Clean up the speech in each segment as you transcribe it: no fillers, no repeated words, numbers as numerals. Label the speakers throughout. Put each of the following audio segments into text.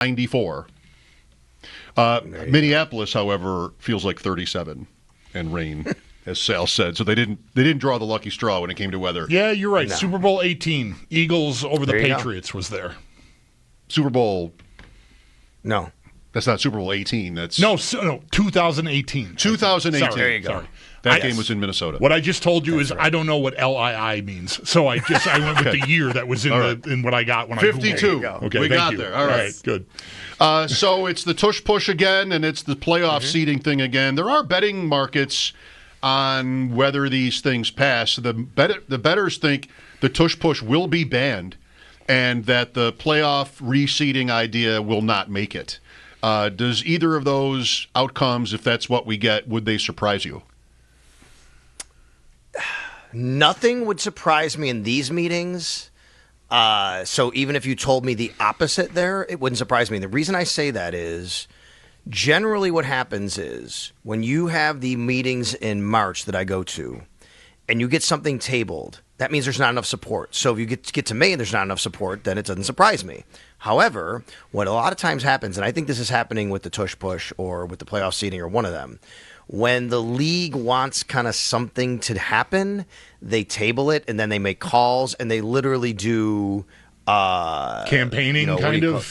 Speaker 1: 94. Minneapolis, however, feels like 37 and rain, as Sal said. So they didn't draw the lucky straw when it came to weather.
Speaker 2: Yeah, you're right.
Speaker 3: No.
Speaker 2: Super Bowl 18, Eagles over the
Speaker 3: There you
Speaker 2: Patriots was there.
Speaker 1: Super Bowl.
Speaker 3: No.
Speaker 1: That's not Super Bowl 18. That's
Speaker 2: No, 2018.
Speaker 1: 2018.
Speaker 2: Sorry,
Speaker 3: There you go.
Speaker 2: Sorry.
Speaker 1: That game was in Minnesota.
Speaker 2: What I just told you is right. I don't know what LII means, so I went with the year that was in what I got when
Speaker 1: 52.
Speaker 2: I Googled. Okay,
Speaker 1: we
Speaker 2: thank
Speaker 1: got
Speaker 2: you.
Speaker 1: there. All right,
Speaker 2: good.
Speaker 1: So it's the tush push again, and it's the playoff seeding thing again. There are betting markets on whether these things pass. The bettors think the tush push will be banned, and that the playoff reseeding idea will not make it. Does either of those outcomes, if that's what we get, would they surprise you?
Speaker 3: Nothing would surprise me in these meetings. So even if you told me the opposite there, it wouldn't surprise me. And the reason I say that is generally what happens is when you have the meetings in March that I go to and you get something tabled, that means there's not enough support. So if you get to May and there's not enough support, then it doesn't surprise me. However, what a lot of times happens, and I think this is happening with the tush push or with the playoff seeding or one of them, when the league wants kind of something to happen, they table it and then they make calls and they literally do
Speaker 2: campaigning,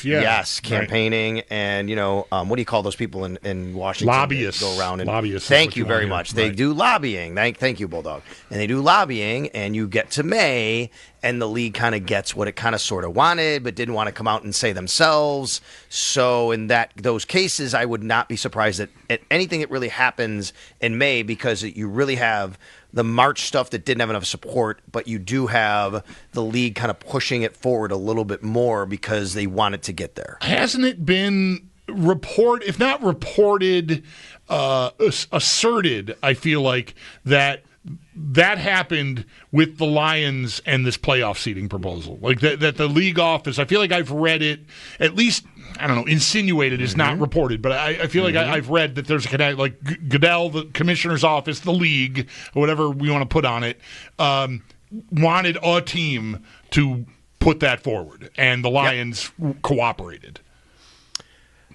Speaker 3: Yes, campaigning, right. And what do you call those people in Washington?
Speaker 2: Lobbyists.
Speaker 3: Go around and
Speaker 2: lobbyists.
Speaker 3: Thank you very much. They do lobbying. Thank you, Bulldog. And they do lobbying, and you get to May, and the league kind of gets what it kind of sort of wanted, but didn't want to come out and say themselves. So in those cases, I would not be surprised at anything that really happens in May, because you really have the March stuff that didn't have enough support, but you do have the league kind of pushing it forward a little bit more because they wanted to get there.
Speaker 2: Hasn't it been if not reported, asserted, I feel like, that happened with the Lions and this playoff seeding proposal? Like that the league office, I feel like I've read it, at least, I don't know, insinuated is not reported, but I feel like I've read that there's a connect, like Goodell, the commissioner's office, the league, or whatever we want to put on it, wanted a team to put that forward, and the Lions cooperated.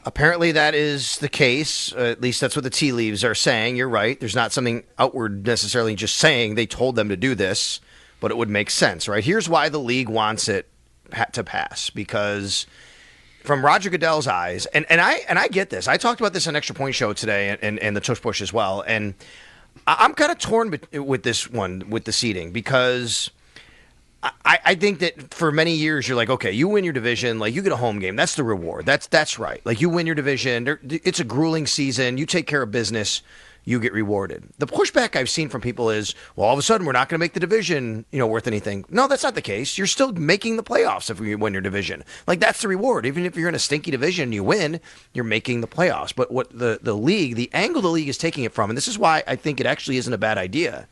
Speaker 3: Apparently that is the case. At least that's what the tea leaves are saying. You're right. There's not something outward necessarily just saying they told them to do this, but it would make sense, right? Here's why the league wants it to pass, because from Roger Goodell's eyes, and I get this. I talked about this on Extra Point Show today and the Tush Push as well, and I'm kind of torn with this one, with the seeding, because I think that for many years you're like, okay, you win your division, like you get a home game. That's the reward. That's right. Like you win your division. It's a grueling season. You take care of business, you get rewarded. The pushback I've seen from people is, well, all of a sudden we're not going to make the division, worth anything. No, that's not the case. You're still making the playoffs if you win your division. Like that's the reward. Even if you're in a stinky division, you win, you're making the playoffs. But what the league, the angle the league is taking it from, and this is why I think it actually isn't a bad idea.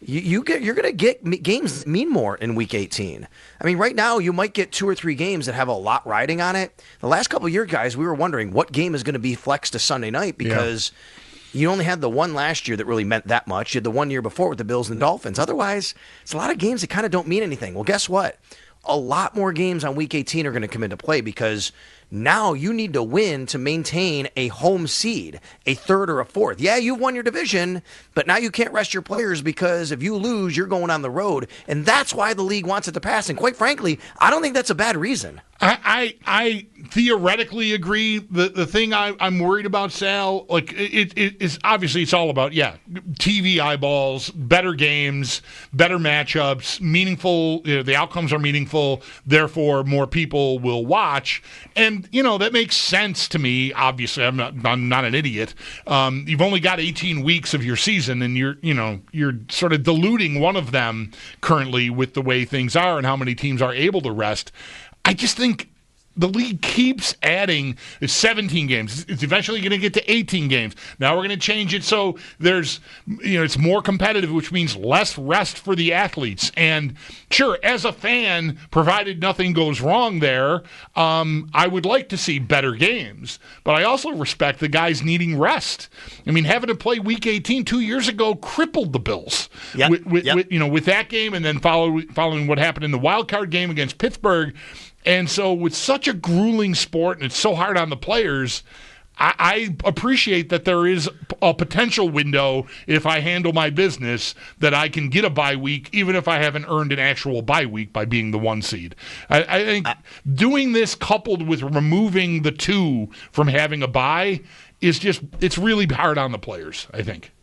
Speaker 3: You're going to get games that mean more in Week 18. I mean, right now you might get 2 or 3 games that have a lot riding on it. The last couple of years, guys, we were wondering what game is going to be flexed to Sunday night, because you only had the one last year that really meant that much. You had the one year before with the Bills and Dolphins. Otherwise, it's a lot of games that kind of don't mean anything. Well, guess what? A lot more games on Week 18 are going to come into play, because now you need to win to maintain a home seed, a third or a fourth. Yeah, you've won your division, but now you can't rest your players, because if you lose, you're going on the road. And that's why the league wants it to pass. And quite frankly, I don't think that's a bad reason.
Speaker 2: I theoretically agree. The thing I'm worried about, Sal, like it is obviously it's all about TV eyeballs, better games, better matchups, meaningful. The outcomes are meaningful, therefore more people will watch, and that makes sense to me. Obviously, I'm not an idiot. You've only got 18 weeks of your season, and you're sort of diluting one of them currently with the way things are and how many teams are able to rest. I just think the league keeps adding 17 games. It's eventually going to get to 18 games. Now we're going to change it so there's, it's more competitive, which means less rest for the athletes. And sure, as a fan, provided nothing goes wrong there, I would like to see better games. But I also respect the guys needing rest. I mean, having to play Week 18 2 years ago crippled the Bills with that game, and then following what happened in the wild card game against Pittsburgh. And so with such a grueling sport and it's so hard on the players, I appreciate that there is a potential window if I handle my business that I can get a bye week, even if I haven't earned an actual bye week by being the 1 seed. I think doing this coupled with removing the 2 from having a bye it's really hard on the players, I think.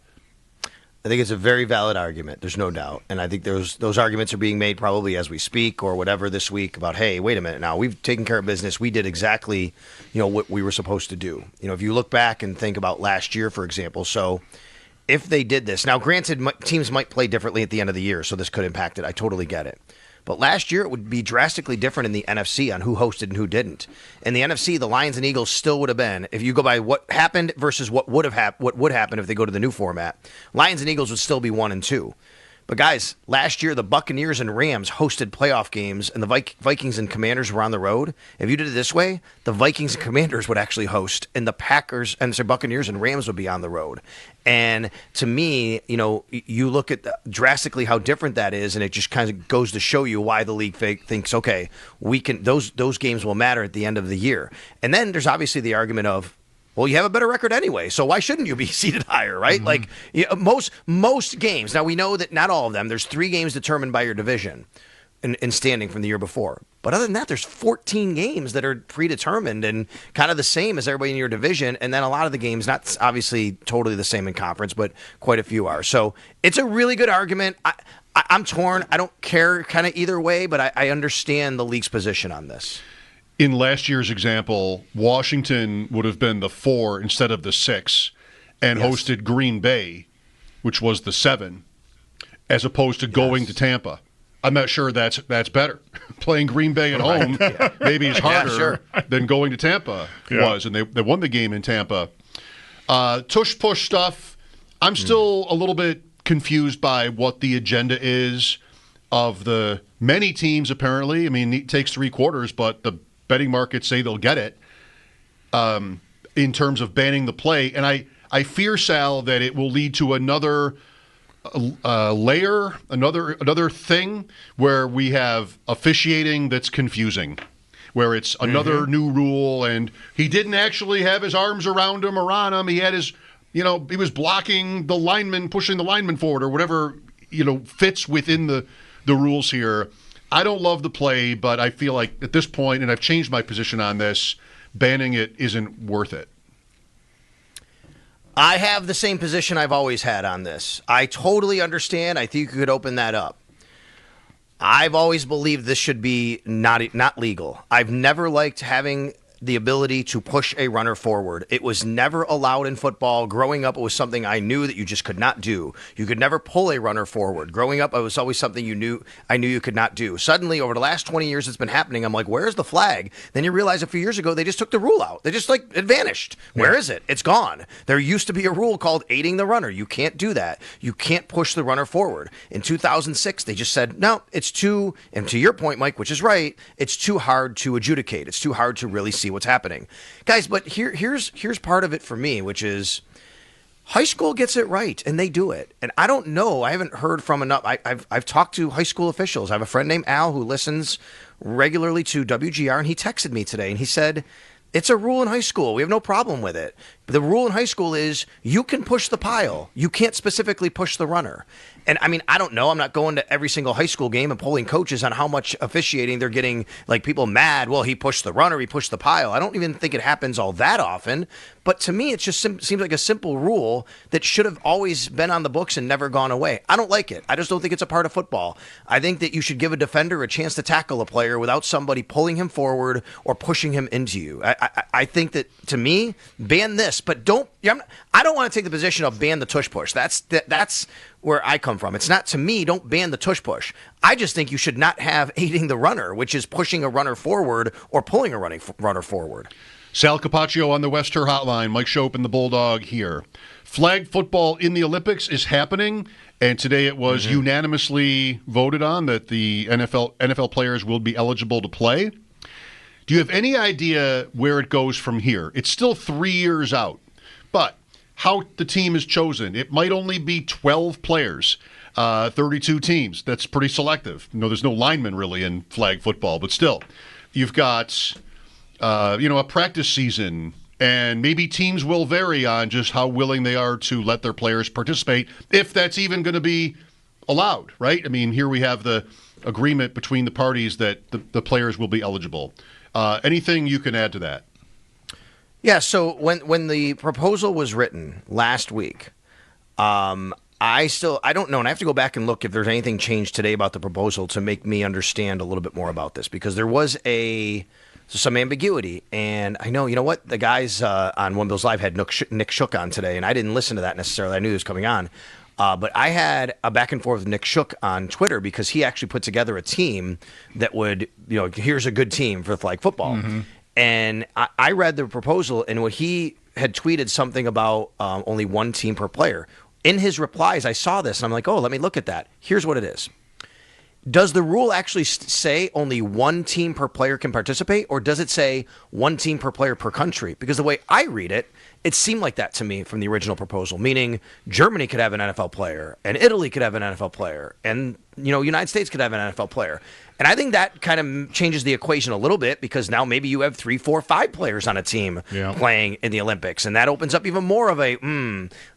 Speaker 3: I think it's a very valid argument. There's no doubt. And I think those arguments are being made probably as we speak or whatever this week about, hey, wait a minute now. We've taken care of business. We did exactly, what we were supposed to do. If you look back and think about last year, for example, so if they did this, now granted, teams might play differently at the end of the year, so this could impact it. I totally get it. But last year, it would be drastically different in the NFC on who hosted and who didn't. In the NFC, the Lions and Eagles still would have been, if you go by what happened versus what would happen if they go to the new format, Lions and Eagles would still be 1 and 2. But guys, last year the Buccaneers and Rams hosted playoff games, and the Vikings and Commanders were on the road. If you did it this way, the Vikings and Commanders would actually host, and the Buccaneers and Rams would be on the road. And to me, you look at drastically how different that is, and it just kind of goes to show you why the league thinks, okay, we can those games will matter at the end of the year. And then there's obviously the argument of, well, you have a better record anyway, so why shouldn't you be seated higher, right? Most games. Now, we know that not all of them. There's 3 games determined by your division in standing from the year before. But other than that, there's 14 games that are predetermined and kind of the same as everybody in your division. And then a lot of the games, not obviously totally the same in conference, but quite a few are. So it's a really good argument. I'm torn. I don't care kind of either way, but I understand the league's position on this.
Speaker 1: In last year's example, Washington would have been the 4 instead of the 6 and hosted Green Bay, which was the 7, as opposed to going to Tampa. I'm not sure that's better. Playing Green Bay at home maybe is harder than going to Tampa was, and they won the game in Tampa. Tush push stuff, I'm still a little bit confused by what the agenda is of the many teams, apparently. I mean, it takes 3 quarters, but the betting markets say they'll get it in terms of banning the play. And I fear, Sal, that it will lead to another layer, another thing where we have officiating that's confusing, where it's another new rule, and he didn't actually have his arms around him or on him. He had his, he was blocking the lineman, pushing the lineman forward, or whatever, fits within the rules here. I don't love the play, but I feel like at this point, and I've changed my position on this, banning it isn't worth it.
Speaker 3: I have the same position I've always had on this. I totally understand. I think you could open that up. I've always believed this should be not legal. I've never liked having the ability to push a runner forward. It was never allowed in football. Growing up, it was something I knew that you just could not do. You could never pull a runner forward. Growing up, it was always something I knew you could not do. Suddenly, over the last 20 years it's been happening, I'm like, where's the flag? Then you realize a few years ago, they just took the rule out. They just, it vanished. Yeah. Where is it? It's gone. There used to be a rule called aiding the runner. You can't do that. You can't push the runner forward. In 2006, they just said, no, it's too, and to your point, Mike, which is right, it's too hard to adjudicate. It's too hard to really see what's happening. Guys, but here's part of it for me, which is high school gets it right, and they do it. And I don't know. I haven't heard from enough. I've talked to high school officials. I have a friend named Al who listens regularly to WGR, and he texted me today, and he said, it's a rule in high school. We have no problem with it. But the rule in high school is you can push the pile. You can't specifically push the runner. And, I mean, I don't know. I'm not going to every single high school game and polling coaches on how much officiating they're getting, people mad. Well, he pushed the runner, he pushed the pile. I don't even think it happens all that often. But to me, it just seems like a simple rule that should have always been on the books and never gone away. I don't like it. I just don't think it's a part of football. I think that you should give a defender a chance to tackle a player without somebody pulling him forward or pushing him into you. I think that, to me, ban this. But I don't want to take the position of ban the tush push. That's where I come from. It's not, to me, don't ban the tush push. I just think you should not have aiding the runner, which is pushing a runner forward or pulling a runner forward.
Speaker 1: Sal Capaccio on the Wester Hotline. Mike Schopp and the Bulldog here. Flag football in the Olympics is happening, and today it was unanimously voted on that the NFL players will be eligible to play. Do you have any idea where it goes from here? It's still 3 years out, but how the team is chosen, it might only be 12 players, 32 teams. That's pretty selective. There's no linemen really in flag football, but still. you've got a practice season, and maybe teams will vary on just how willing they are to let their players participate, if that's even going to be allowed, right? I mean, here we have the agreement between the parties that the players will be eligible. Anything you can add to that?
Speaker 3: Yeah, so when the proposal was written last week, I don't know, and I have to go back and look if there's anything changed today about the proposal to make me understand a little bit more about this, because there was some ambiguity. And I know, you know what, the guys on One Bills Live had Nick Shook on today, and I didn't listen to that necessarily. I knew he was coming on. But I had a back and forth with Nick Shook on Twitter, because he actually put together a team that would, here's a good team for flag football. Mm-hmm. And I read the proposal, and what he had tweeted something about only one team per player. In his replies, I saw this, and I'm like, oh, let me look at that. Here's what it is. Does the rule actually say only one team per player can participate, or does it say one team per player per country? Because the way I read it, it seemed like that to me from the original proposal, meaning Germany could have an NFL player, and Italy could have an NFL player, and United States could have an NFL player. And I think that kind of changes the equation a little bit, because now maybe you have 3, 4, 5 players on a team playing in the Olympics. And that opens up even more of a,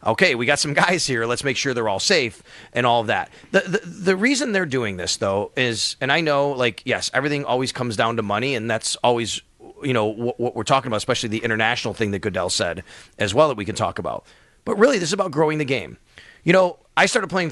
Speaker 3: okay, we got some guys here. Let's make sure they're all safe and all of that. The reason they're doing this, though, is, and I know, yes, everything always comes down to money, and that's always, what we're talking about, especially the international thing that Goodell said as well that we can talk about. But really, this is about growing the game. I started playing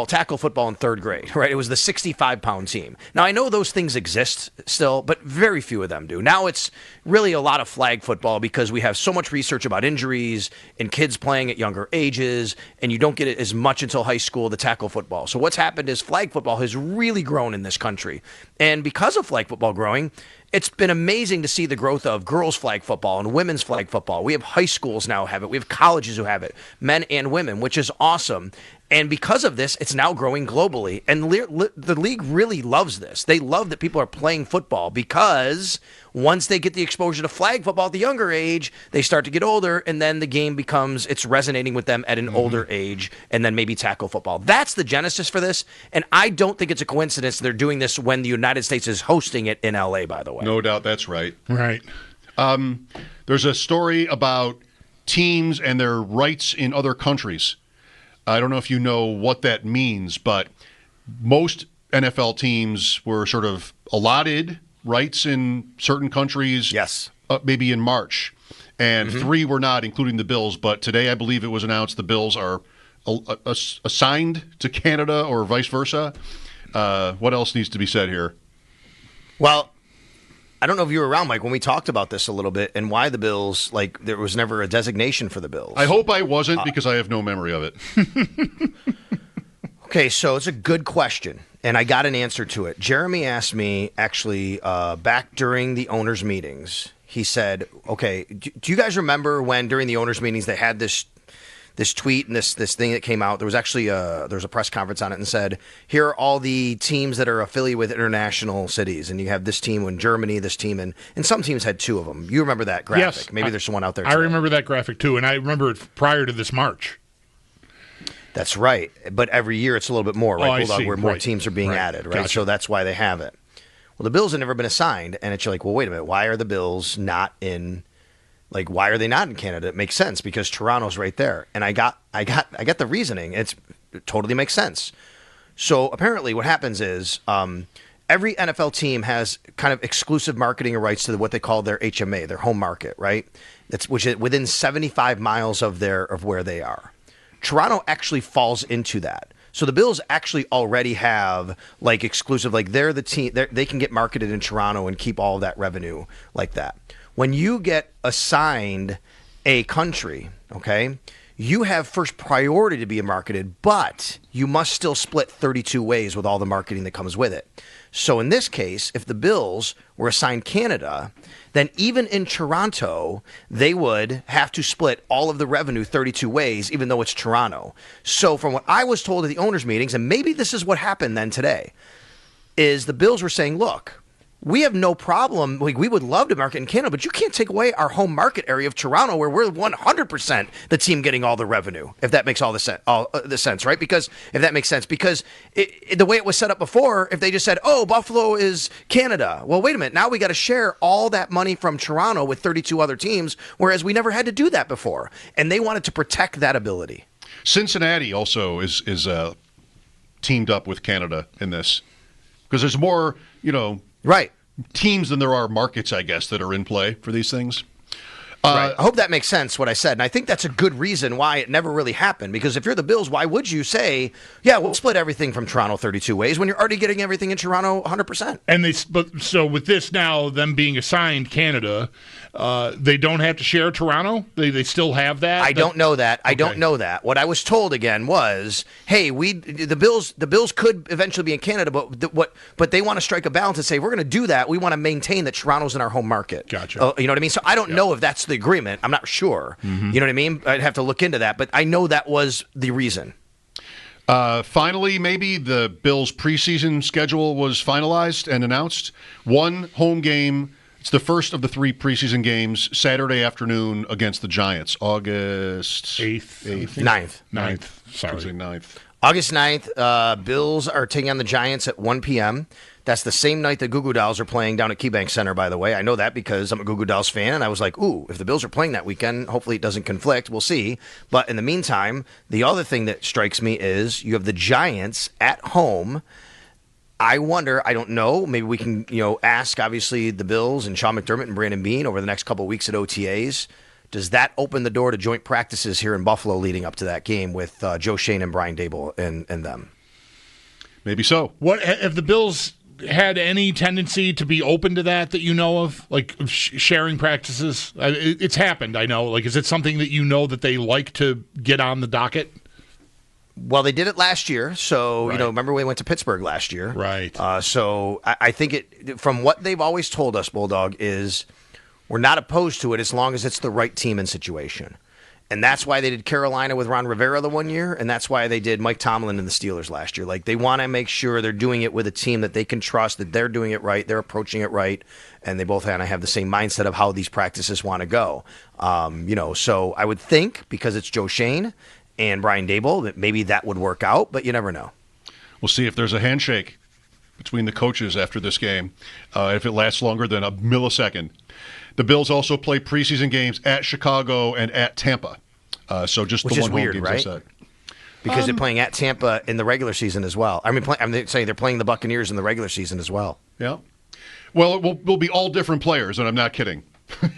Speaker 3: tackle football in 3rd grade, right? It was the 65-pound team. Now, I know those things exist still, but very few of them do. Now it's really a lot of flag football, because we have so much research about injuries and kids playing at younger ages, and you don't get it as much until high school, the tackle football. So what's happened is flag football has really grown in this country. And because of flag football growing, it's been amazing to see the growth of girls flag football and women's flag football. We have high schools now have it. We have colleges who have it, men and women, which is awesome. And because of this, it's now growing globally. And the league really loves this. They love that people are playing football, because once they get the exposure to flag football at the younger age, they start to get older, and then the game it's resonating with them at an older age, and then maybe tackle football. That's the genesis for this. And I don't think it's a coincidence they're doing this when the United States is hosting it in LA, by the way.
Speaker 1: No doubt that's right.
Speaker 2: Right.
Speaker 1: There's a story about teams and their rights in other countries. I don't know if you know what that means, but most NFL teams were sort of allotted rights in certain countries.
Speaker 3: Yes.
Speaker 1: Maybe in March. And 3 were not, including the Bills. But today I believe it was announced the Bills are assigned to Canada, or vice versa. What else needs to be said here?
Speaker 3: Well, I don't know if you were around, Mike, when we talked about this a little bit, and why the Bills, there was never a designation for the Bills.
Speaker 1: I hope I wasn't, because I have no memory of it.
Speaker 3: Okay, so it's a good question, and I got an answer to it. Jeremy asked me, actually, back during the owners' meetings. He said, okay, do you guys remember when during the owners' meetings they had this tweet and this thing that came out? There was actually there was a press conference on it, and said, here are all the teams that are affiliated with international cities, and you have this team in Germany, this team, and some teams had 2 of them. You remember that graphic?
Speaker 2: Yes.
Speaker 3: Maybe there's one out there today.
Speaker 2: I remember that graphic too, and I remember it prior to this March.
Speaker 3: That's right, but every year it's a little bit more, right, Bulldog, where more teams are being added, right?
Speaker 2: Gotcha.
Speaker 3: So that's why they have it. Well, the Bills have never been assigned, and it's like, well, wait a minute, why are the Bills not in? Why are they not in Canada? It makes sense, because Toronto's right there. And I got the reasoning. It totally makes sense. So apparently what happens is every NFL team has kind of exclusive marketing rights to what they call their HMA, their home market, right? Which is within 75 miles of where they are. Toronto actually falls into that. So the Bills actually already have exclusive, they're the team, they can get marketed in Toronto and keep all of that revenue like that. When you get assigned a country, okay, you have first priority to be marketed, but you must still split 32 ways with all the marketing that comes with it. So in this case, if the Bills were assigned Canada, then even in Toronto, they would have to split all of the revenue 32 ways, even though it's Toronto. So from what I was told at the owners' meetings, and maybe this is what happened then today, is the Bills were saying, look, we have no problem. We would love to market in Canada, but you can't take away our home market area of Toronto, where we're 100% the team getting all the revenue. If that makes all the sense, right? Because if that makes sense, because the way it was set up before, if they just said, "Oh, Buffalo is Canada," well, wait a minute. Now we got to share all that money from Toronto with 32 other teams, whereas we never had to do that before, and they wanted to protect that ability.
Speaker 1: Cincinnati also is teamed up with Canada in this because there's more,
Speaker 3: Right.
Speaker 1: teams than there are markets, I guess, that are in play for these things.
Speaker 3: Right. I hope that makes sense, what I said. And I think that's a good reason why it never really happened. Because if you're the Bills, why would you say, yeah, we'll split everything from Toronto 32 ways when you're already getting everything in Toronto 100%?
Speaker 2: And so with this now, them being assigned Canada, they don't have to share Toronto? They still have that?
Speaker 3: I don't know that. I don't know that. What I was told again was, hey, the Bills could eventually be in Canada, but they want to strike a balance and say, we're going to do that. We want to maintain that Toronto's in our home market.
Speaker 2: Gotcha.
Speaker 3: You know what I mean? So I don't know if that's the agreement. I'm not sure. You know what I mean? I'd have to look into that, but I know that was the reason.
Speaker 1: Finally, maybe the Bills' preseason schedule was finalized and announced. One home game. It's the first of the 3 preseason games, Saturday afternoon against the Giants, August
Speaker 2: 8th.
Speaker 3: 9th.
Speaker 2: Sorry.
Speaker 1: 9th.
Speaker 3: August 9th, Bills are taking on the Giants at 1 p.m. That's the same night the Goo Goo Dolls are playing down at KeyBank Center, by the way. I know that because I'm a Goo Goo Dolls fan, and I was like, ooh, if the Bills are playing that weekend, hopefully it doesn't conflict. We'll see. But in the meantime, the other thing that strikes me is you have the Giants at home. I wonder, I don't know, maybe we can, ask, obviously, the Bills and Sean McDermott and Brandon Beane over the next couple of weeks at OTAs. Does that open the door to joint practices here in Buffalo leading up to that game with Joe Shane and Brian Dable and them?
Speaker 1: Maybe so.
Speaker 2: What have the Bills had any tendency to be open to that you know of, like sharing practices? It's happened, I know. Like, is it something that that they like to get on the docket?
Speaker 3: Well, they did it last year, so
Speaker 2: Right.
Speaker 3: Remember we went to Pittsburgh last year,
Speaker 2: Right?
Speaker 3: So I think from what they've always told us, Bulldog, is we're not opposed to it as long as it's the right team and situation, and that's why they did Carolina with Ron Rivera the one year, and that's why they did Mike Tomlin and the Steelers last year. Like, they want to make sure they're doing it with a team that they can trust, that they're doing it right, they're approaching it right, and they both kind of have the same mindset of how these practices want to go. So I would think because it's Joe Shane and Brian Dable, that maybe that would work out, but you never know.
Speaker 1: We'll see if there's a handshake between the coaches after this game, if it lasts longer than a millisecond. The Bills also play preseason games at Chicago and at Tampa. So just
Speaker 3: Which
Speaker 1: the
Speaker 3: is
Speaker 1: one
Speaker 3: weird,
Speaker 1: home games
Speaker 3: right?
Speaker 1: I said.
Speaker 3: Because they're playing at Tampa in the regular season as well. I'm saying they're playing the Buccaneers in the regular season as well.
Speaker 1: Yeah. Well, it will be all different players, and I'm not kidding.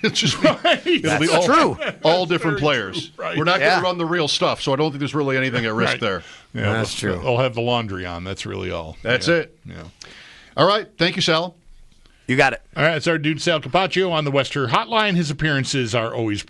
Speaker 1: It's just it'll be all
Speaker 3: true.
Speaker 1: All different players.
Speaker 2: True, right.
Speaker 1: We're not going
Speaker 3: Yeah.
Speaker 1: to run the real stuff, so I don't think there's really anything at risk
Speaker 2: Right.
Speaker 1: there.
Speaker 2: Yeah,
Speaker 3: That's true.
Speaker 2: They'll have the laundry on. That's really all.
Speaker 1: That's
Speaker 2: Yeah.
Speaker 1: it.
Speaker 2: Yeah.
Speaker 1: All right. Thank you, Sal.
Speaker 3: You got it.
Speaker 2: All right, it's our dude Sal Capaccio on the Western Hotline. His appearances are always